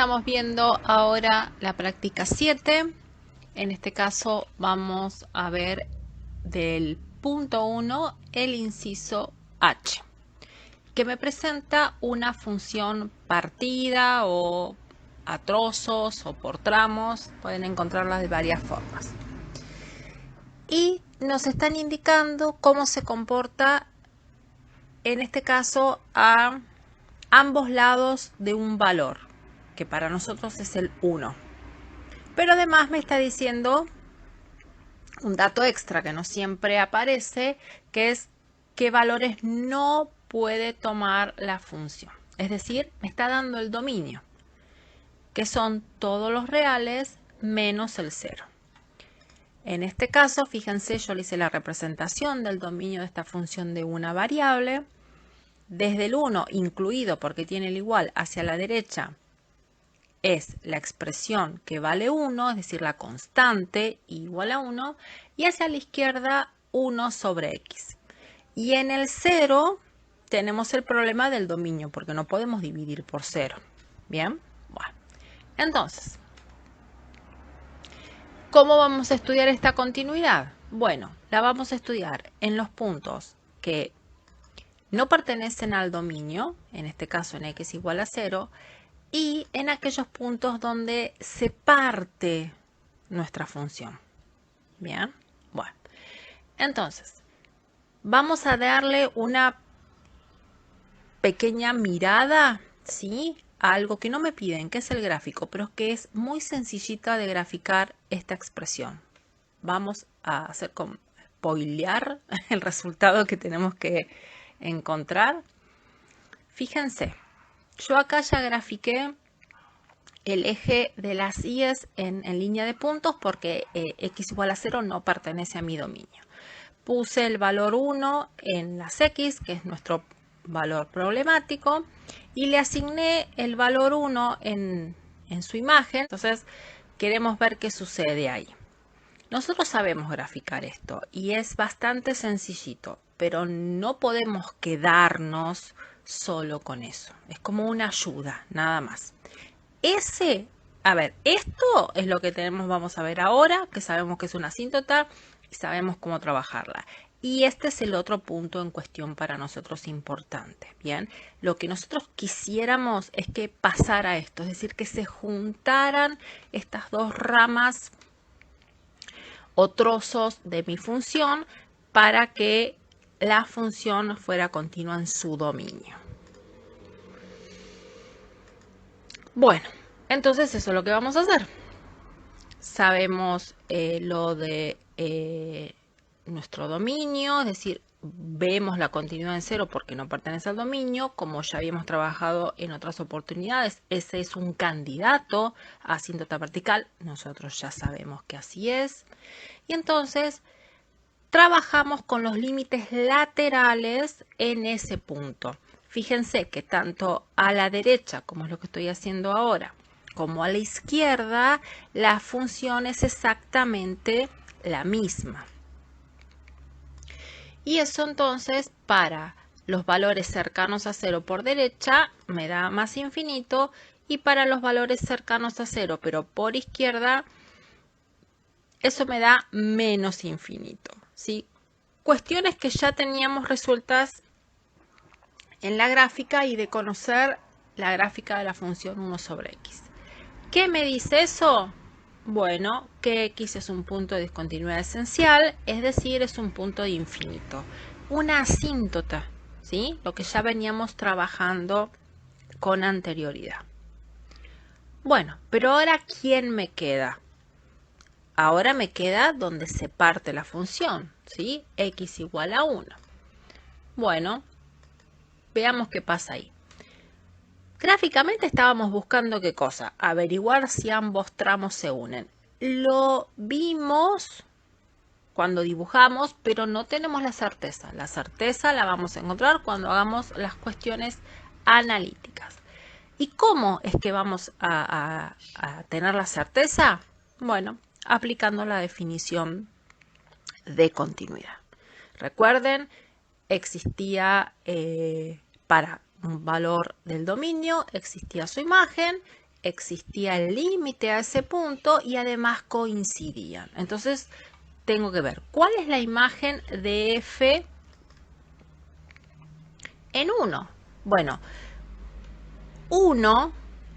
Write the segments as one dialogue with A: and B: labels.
A: Estamos viendo ahora la práctica 7. En este caso vamos a ver del punto 1 el inciso H, que me presenta una función partida o a trozos o por tramos. Pueden encontrarla de varias formas. Y nos están indicando cómo se comporta, en este caso, a ambos lados de un valor, que para nosotros es el 1. Pero además me está diciendo un dato extra que no siempre aparece, que es qué valores no puede tomar la función. Es decir, me está dando el dominio, que son todos los reales menos el 0. En este caso, fíjense, yo le hice la representación del dominio de esta función de una variable. Desde el 1 incluido, porque tiene el igual, hacia la derecha, es la expresión que vale 1, es decir, la constante igual a 1, y hacia la izquierda 1 sobre x. Y en el 0 tenemos el problema del dominio, porque no podemos dividir por 0. Bien, bueno. Entonces, ¿cómo vamos a estudiar esta continuidad? Bueno, la vamos a estudiar en los puntos que no pertenecen al dominio, en este caso en x igual a 0, y en aquellos puntos donde se parte nuestra función. Bien, bueno. Entonces, vamos a darle una pequeña mirada, ¿sí?, a algo que no me piden, que es el gráfico, pero que es muy sencillita de graficar esta expresión. Vamos a hacer con spoilear el resultado que tenemos que encontrar. Fíjense, yo acá ya grafiqué el eje de las i's en línea de puntos porque x igual a 0 no pertenece a mi dominio. Puse el valor 1 en las x, que es nuestro valor problemático, y le asigné el valor 1 en su imagen. Entonces queremos ver qué sucede ahí. Nosotros sabemos graficar esto y es bastante sencillito, pero no podemos quedarnos solo con eso. Es como una ayuda, nada más. Esto es lo que vamos a ver ahora, que sabemos que es una asíntota y sabemos cómo trabajarla. Y este es el otro punto en cuestión para nosotros importante. Bien, lo que nosotros quisiéramos es que pasara esto, es decir, que se juntaran estas dos ramas o trozos de mi función para que la función fuera continua en su dominio. Bueno, entonces eso es lo que vamos a hacer. Sabemos lo de nuestro dominio, es decir, vemos la continuidad en 0 porque no pertenece al dominio, como ya habíamos trabajado en otras oportunidades. Ese es un candidato a asíntota vertical, nosotros ya sabemos que así es. Y entonces trabajamos con los límites laterales en ese punto. Fíjense que tanto a la derecha, como es lo que estoy haciendo ahora, como a la izquierda, la función es exactamente la misma. Y eso entonces para los valores cercanos a 0 por derecha me da más infinito, y para los valores cercanos a 0 pero por izquierda, eso me da menos infinito, ¿sí? Cuestiones que ya teníamos resueltas en la gráfica y de conocer la gráfica de la función 1 sobre x. ¿Qué me dice eso? Bueno, que x es un punto de discontinuidad esencial, es decir, es un punto de infinito. Una asíntota, ¿sí? Lo que ya veníamos trabajando con anterioridad. Bueno, pero ahora, ¿quién me queda? Ahora me queda donde se parte la función, ¿sí? X igual a 1. Bueno, veamos qué pasa ahí. Gráficamente estábamos buscando ¿qué cosa? Averiguar si ambos tramos se unen. Lo vimos cuando dibujamos, pero no tenemos la certeza. La certeza la vamos a encontrar cuando hagamos las cuestiones analíticas. ¿Y cómo es que vamos a tener la certeza? Bueno, aplicando la definición de continuidad. Recuerden, existía para un valor del dominio, existía su imagen existía el límite a ese punto y además coincidían. Entonces tengo que ver cuál es la imagen de f en 1. Bueno, 1,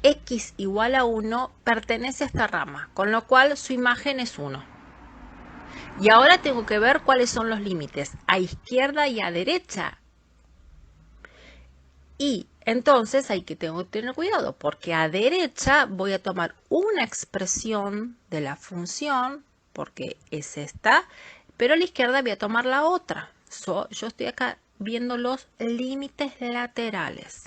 A: x igual a 1, pertenece a esta rama, con lo cual su imagen es 1. Y ahora tengo que ver cuáles son los límites a izquierda y a derecha. Y entonces tengo que tener cuidado, porque a derecha voy a tomar una expresión de la función, porque es esta, pero a la izquierda voy a tomar la otra. Yo estoy acá viendo los límites laterales.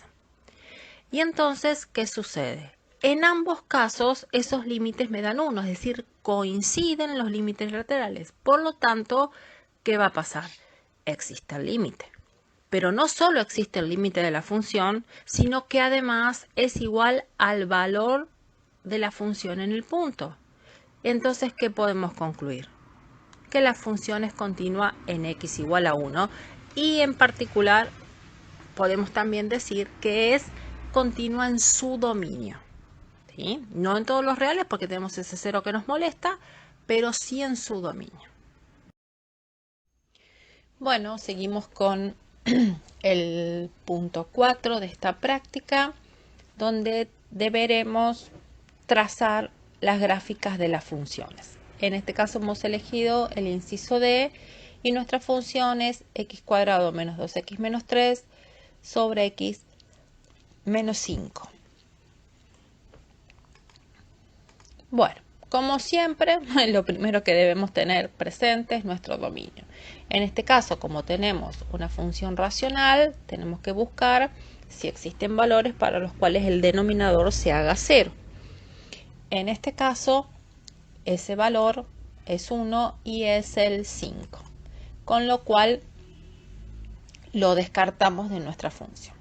A: Y entonces, ¿qué sucede? En ambos casos, esos límites me dan 1, es decir, coinciden los límites laterales. Por lo tanto, ¿qué va a pasar? Existe el límite. Pero no solo existe el límite de la función, sino que además es igual al valor de la función en el punto. Entonces, ¿qué podemos concluir? Que la función es continua en x igual a 1 y en particular podemos también decir que es continua en su dominio. ¿Sí? No en todos los reales porque tenemos ese 0 que nos molesta, pero sí en su dominio. Bueno, seguimos con el punto 4 de esta práctica, donde deberemos trazar las gráficas de las funciones. En este caso hemos elegido el inciso D y nuestra función es x² menos 2x menos 3 sobre x menos 5. Bueno, como siempre, lo primero que debemos tener presente es nuestro dominio. En este caso, como tenemos una función racional, tenemos que buscar si existen valores para los cuales el denominador se haga 0. En este caso, ese valor es 1 y es el 5, con lo cual lo descartamos de nuestra función.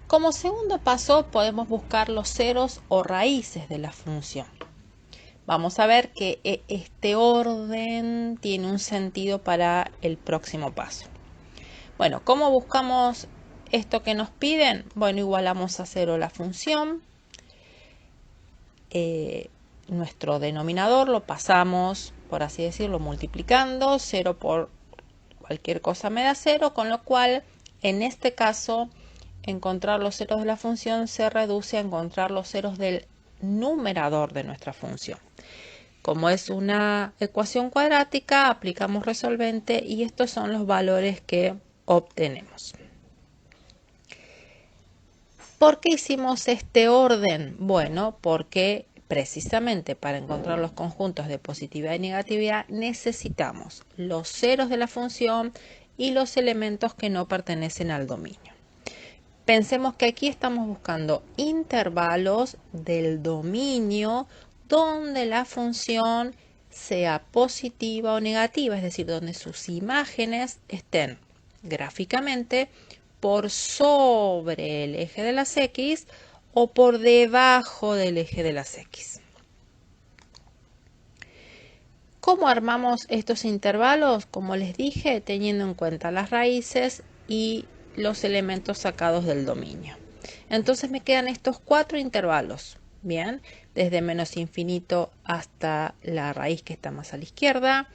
A: Como segundo paso, podemos buscar los ceros o raíces de la función. Vamos a ver que este orden tiene un sentido para el próximo paso. Bueno, ¿cómo buscamos esto que nos piden? Bueno, igualamos a 0 la función. Nuestro denominador lo pasamos, por así decirlo, multiplicando. 0 por cualquier cosa me da 0, con lo cual, en este caso, encontrar los ceros de la función se reduce a encontrar los ceros del numerador de nuestra función. Como es una ecuación cuadrática, aplicamos resolvente y estos son los valores que obtenemos. ¿Por qué hicimos este orden? Bueno, porque precisamente para encontrar los conjuntos de positividad y negatividad necesitamos los ceros de la función y los elementos que no pertenecen al dominio. Pensemos que aquí estamos buscando intervalos del dominio donde la función sea positiva o negativa, es decir, donde sus imágenes estén gráficamente por sobre el eje de las X o por debajo del eje de las X. ¿Cómo armamos estos intervalos? Como les dije, teniendo en cuenta las raíces y los elementos sacados del dominio. Entonces me quedan estos 4 intervalos. Bien, desde menos infinito hasta la raíz que está más a la izquierda,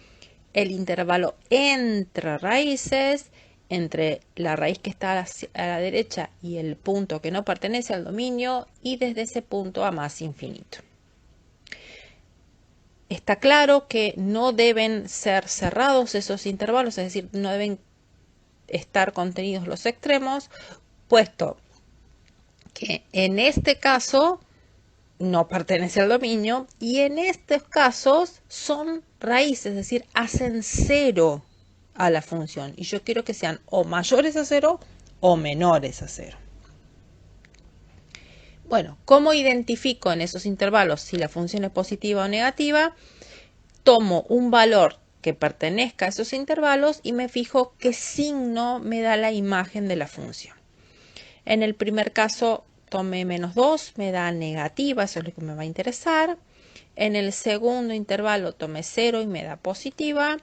A: el intervalo entre raíces, entre la raíz que está a la derecha y el punto que no pertenece al dominio, y desde ese punto a más infinito. Está claro que no deben ser cerrados esos intervalos, es decir, no deben estar contenidos los extremos, puesto que en este caso no pertenece al dominio y en estos casos son raíces, es decir, hacen 0 a la función y yo quiero que sean o mayores a 0 o menores a 0. Bueno, ¿cómo identifico en esos intervalos si la función es positiva o negativa? Tomo un valor que pertenezca a esos intervalos y me fijo qué signo me da la imagen de la función. En el primer caso tomé menos 2, me da negativa, eso es lo que me va a interesar. En el segundo intervalo tomé 0 y me da positiva.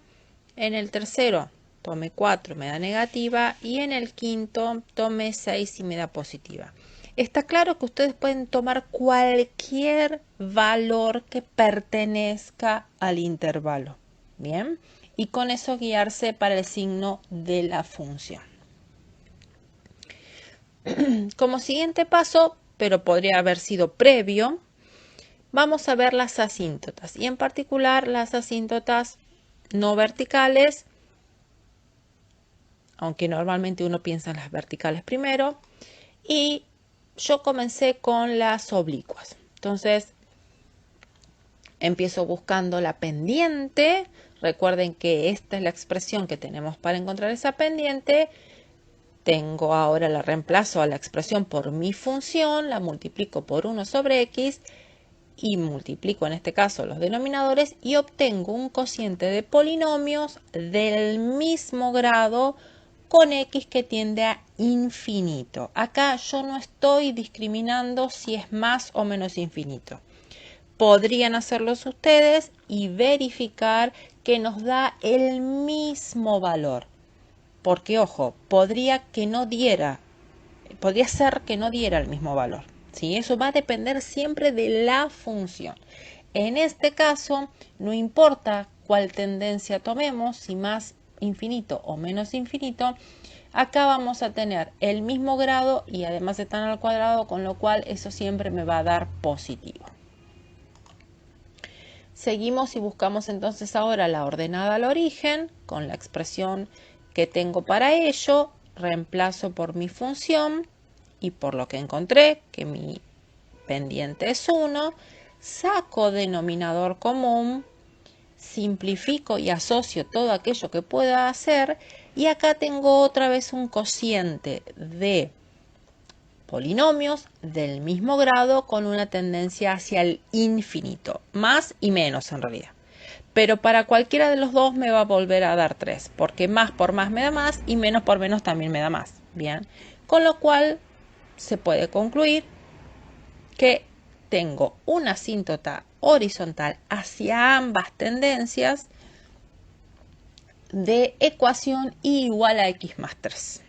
A: En el tercero tomé 4, me da negativa. Y en el quinto tomé 6 y me da positiva. Está claro que ustedes pueden tomar cualquier valor que pertenezca al intervalo. Bien, y con eso guiarse para el signo de la función. Como siguiente paso, pero podría haber sido previo, vamos a ver las asíntotas y en particular las asíntotas no verticales, aunque normalmente uno piensa en las verticales primero, y yo comencé con las oblicuas. Entonces empiezo buscando la pendiente. Recuerden que esta es la expresión que tenemos para encontrar esa pendiente. Tengo ahora, la reemplazo a la expresión por mi función, la multiplico por 1 sobre x y multiplico en este caso los denominadores y obtengo un cociente de polinomios del mismo grado con x que tiende a infinito. Acá yo no estoy discriminando si es más o menos infinito. Podrían hacerlos ustedes y verificar que nos da el mismo valor. Porque, ojo, podría ser que no diera el mismo valor. ¿Sí? Eso va a depender siempre de la función. En este caso, no importa cuál tendencia tomemos, si más infinito o menos infinito, acá vamos a tener el mismo grado y además están al cuadrado, con lo cual eso siempre me va a dar positivo. Seguimos y buscamos entonces ahora la ordenada al origen con la expresión que tengo para ello, reemplazo por mi función y por lo que encontré, que mi pendiente es 1, saco denominador común, simplifico y asocio todo aquello que pueda hacer y acá tengo otra vez un cociente de polinomios del mismo grado con una tendencia hacia el infinito, más y menos en realidad. Pero para cualquiera de los dos me va a volver a dar 3, porque más por más me da más y menos por menos también me da más. Bien, con lo cual se puede concluir que tengo una asíntota horizontal hacia ambas tendencias de ecuación y igual a x más 3.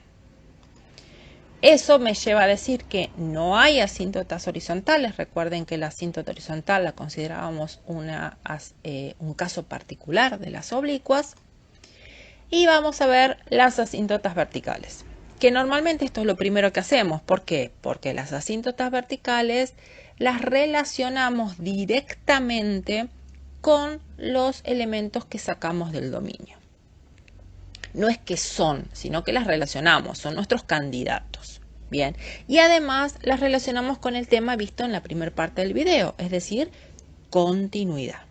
A: Eso me lleva a decir que no hay asíntotas horizontales. Recuerden que la asíntota horizontal la considerábamos un caso particular de las oblicuas. Y vamos a ver las asíntotas verticales, que normalmente esto es lo primero que hacemos. ¿Por qué? Porque las asíntotas verticales las relacionamos directamente con los elementos que sacamos del dominio. No es que son, sino que las relacionamos, son nuestros candidatos. Bien, y además las relacionamos con el tema visto en la primera parte del video, es decir, continuidad.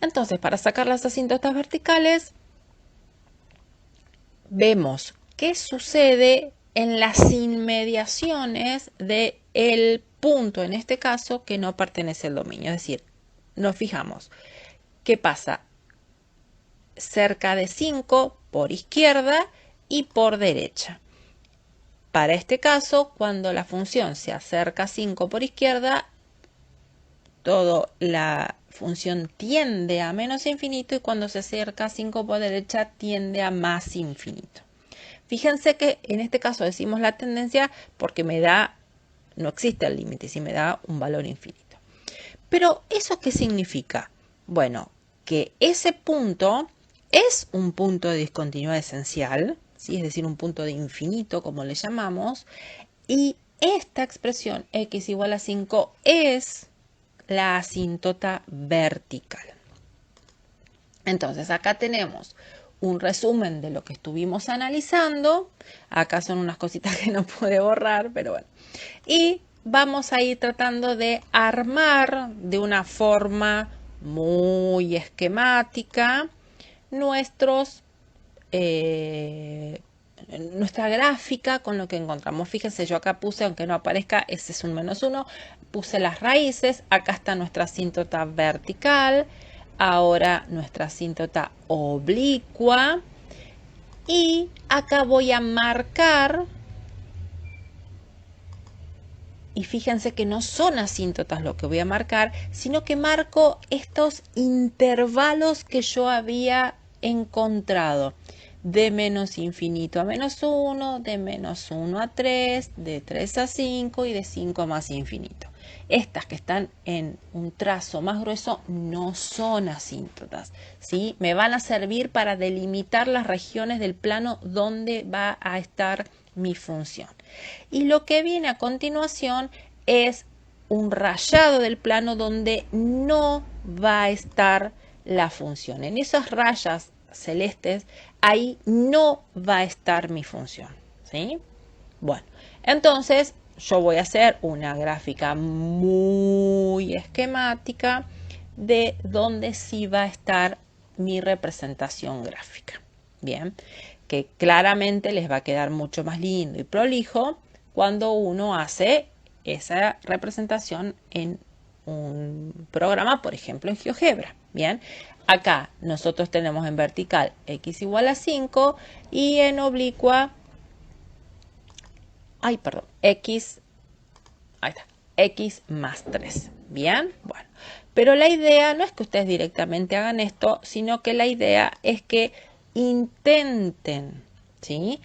A: Entonces, para sacar las asíntotas verticales, vemos qué sucede en las inmediaciones del punto, en este caso, que no pertenece al dominio. Es decir, nos fijamos qué pasa cerca de 5 por izquierda y por derecha. Para este caso, cuando la función se acerca a 5 por izquierda, la función tiende a menos infinito y cuando se acerca a 5 por derecha tiende a más infinito. Fíjense que en este caso decimos la tendencia porque no existe el límite, si me da un valor infinito. Pero ¿eso qué significa? Bueno, que ese punto es un punto de discontinuidad esencial, ¿sí? Es decir, un punto de infinito, como le llamamos, y esta expresión x igual a 5 es la asíntota vertical. Entonces, acá tenemos un resumen de lo que estuvimos analizando. Acá son unas cositas que no pude borrar, pero bueno. Y vamos a ir tratando de armar de una forma muy esquemática nuestra gráfica con lo que encontramos. Fíjense, yo acá puse, aunque no aparezca, ese es un -1, puse las raíces, acá está nuestra asíntota vertical, ahora nuestra asíntota oblicua y acá voy a marcar, y fíjense que no son asíntotas lo que voy a marcar, sino que marco estos intervalos que yo había encontrado. de menos infinito a menos 1, de menos 1 a 3, de 3 a 5 y de 5 a más infinito. Estas que están en un trazo más grueso no son asíntotas, ¿sí? Me van a servir para delimitar las regiones del plano donde va a estar mi función. Y lo que viene a continuación es un rayado del plano donde no va a estar la función. En esas rayas celestes, ahí no va a estar mi función, ¿sí? Bueno, entonces yo voy a hacer una gráfica muy esquemática de donde sí va a estar mi representación gráfica. Bien, que claramente les va a quedar mucho más lindo y prolijo cuando uno hace esa representación en un programa, por ejemplo en GeoGebra. Bien, acá nosotros tenemos en vertical x igual a 5 y en oblicua, x, ahí está, x más 3. Bien, bueno, pero la idea no es que ustedes directamente hagan esto, sino que la idea es que intenten, ¿sí?,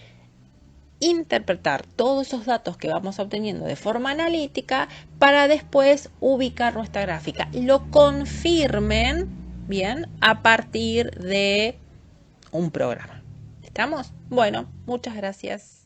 A: interpretar todos esos datos que vamos obteniendo de forma analítica para después ubicar nuestra gráfica y lo confirmen, bien, a partir de un programa. ¿Estamos? Bueno, muchas gracias.